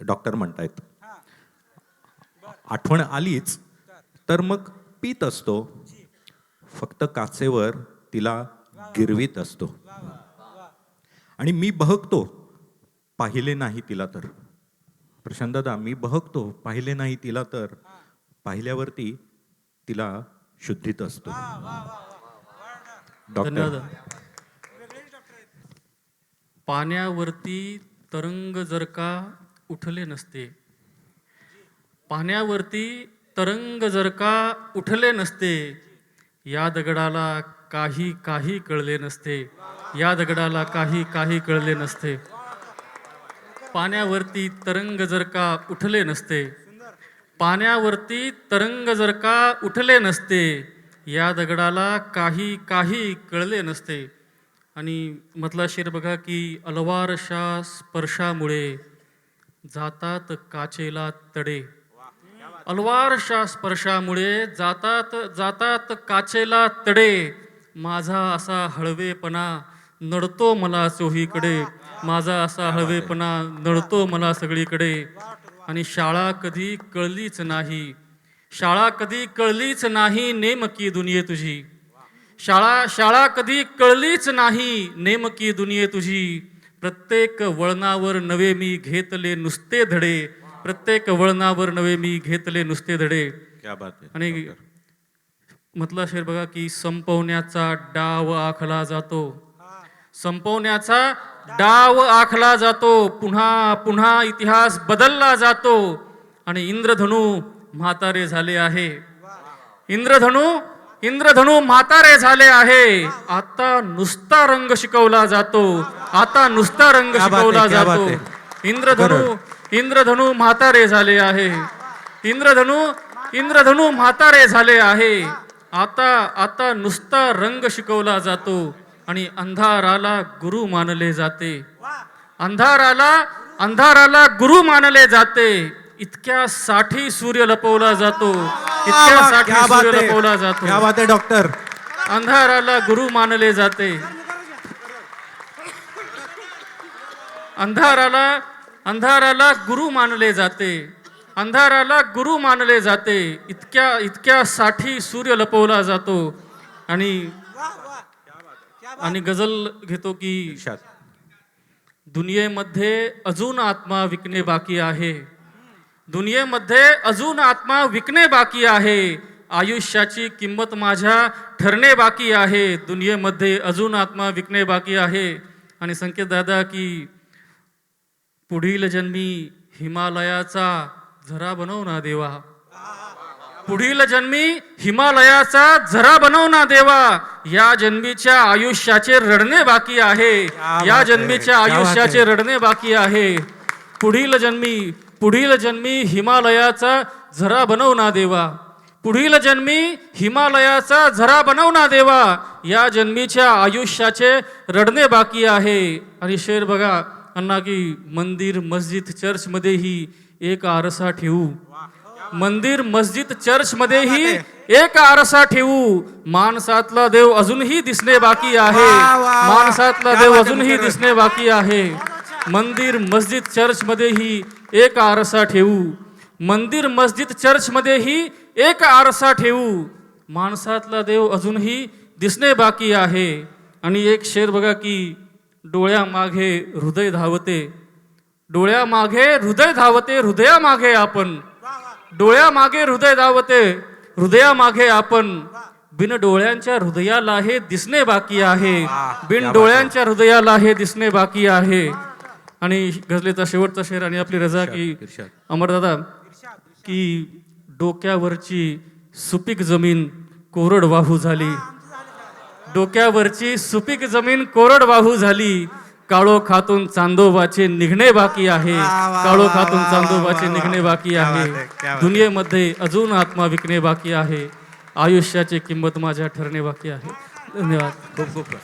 Doctor म्हणतायत. आठवण आलीच तर मग पीत असतो, फक्त काचेवर तिला गिरवीत असतो. आणि मी बहकतो, पाहिले नाही तिला तर. प्रशांत दादा, मी बहकतो, पाहिले नाही तिला तर. पाहिल्यावरती तिला शुद्धीत असतो. डॉक्टर. पाण्यावरती तरंग जर का उठले नसते, पाण्यावरती तरंग जर का उठले नसते, या दगडाला काही काही कळले नसते, या दगडाला काही काही कळले नसते. पाण्यावरती तरंग जर का उठले नसते, पाण्यावरती तरंग जर का उठले नसते, या दगडाला काही काही कळले नसते. आणि मधला शेर बघा की अलवारशा स्पर्शामुळे जातात काचेला तडे. अलवारशा स्पर्शामुळे जातात जातात काचेला तडे. माझा असा हळवेपणा नडतो मला चोहीकडे, माझा असा हळवेपणा नडतो मला सगळीकडे. आणि शाळा कधी कळलीच नाही, शाळा कधी कळलीच नाही नेमकी दुनिये तुझी. शाळा कधी कळलीच नाही नेमकी दुनिये तुझी. प्रत्येक वळणावर नवे मी घेतले नुसते धडे, प्रत्येक वळणावर नवे मी घेतले नुसते धडे. क्या बात आहे. आणि म्हटला शेर बघा की संपवण्याचा डाव आखला जातो, संपवण्याचा डाव आखला जातो. पुन्हा पुन्हा इतिहास बदलला जातो. आणि इंद्रधनू म्हातारे झाले आहे, इंद्रधनू म्हातारे झाले आहे. आता नुसता रंग शिकवला जातो, आता नुसता रंग शिकवला जातो. इंद्रधनू म्हातारे झाले आहे, इंद्रधनू म्हातारे झाले आहे. आता नुसता रंग शिकवला जातो. आणि अंधाराला गुरु मानले जाते, अंधाराला गुरु मानले जाते. इतक्यासाठी सूर्य लपवला जातो, इतक्यासाठी सूर्य लपवला जातो. क्या बात आहे डॉक्टर. अंधाराला गुरु मानले जाते, अंधाराला गुरु मानले जाते, अंधाराला गुरु मानले जाते. इतक्यासाठी सूर्य लपवला जातो. आणि गझल घेतो की दुनियेमध्ये अजून आत्मा विकणे बाकी आहे, दुनियेमध्ये अजून आत्मा विकणे बाकी आहे. आयुष्याची किंमत माझ्या ठरणे बाकी आहे, दुनियेमध्ये अजून आत्मा विकणे बाकी आहे. आणि संकेत दादा की पुढील जन्मी हिमालयाचा झरा बनव ना देवा, पुढील जन्मी हिमालयाचा झरा बनव ना देवा. या जन्मीच्या आयुष्याचे रडणे बाकी आहे, या जन्मीच्या आयुष्याचे रडणे बाकी आहे. पुढील जन्मी हिमालयाचा झरा बनव ना देवा, पुढील जन्मी हिमालयाचा झरा बनव ना देवा. या जन्मीच्या आयुष्याचे रडणे बाकी आहे. आणि शेर बघा अण्णा की मंदिर मस्जिद चर्च मध्येही एक आरसा ठेवू, मंदिर मस्जिद चर्च मध्येही एक आरसा ठेवू. माणसातला देव अजूनही दिसणे बाकी आहे, माणसातला देव अजूनही दिसणे बाकी आहे. मंदिर मस्जिद चर्च मध्येही एक आरसा ठेवू, मंदिर मस्जिद चर्च मध्येही एक आरसा ठेवू. माणसातला देव अजूनही दिसणे बाकी आहे. आणि एक शेर बघा की डोळ्यामागे हृदय धावते, डोळ्यामागे हृदय धावते, हृदयामागे आपण, डोळ्यामागे हृदय धावते, हृदयामागे आपण. बिन डोळ्यांच्या हृदयाला हे दिसणे बाकी आहे, बिन डोळ्यांच्या हृदयाला हे दिसणे बाकी आहे. आणि गझलेचा शेवटचा शेर आणि आपली रजा की अमरदादा की डोक्यावरची सुपीक जमीन कोरडवाहू झाली, डोक्यावरची सुपीक जमीन कोरडवाहू झाली. काळोखातून चांदोबाचे निघणे बाकी आहे, काळोखातून चांदोबाचे निघणे बाकी आहे. दुनियेमध्ये अजून आत्मा विकणे बाकी आहे, आयुष्याची किंमत माझ्या ठरणे बाकी आहे. धन्यवाद. खूप खूप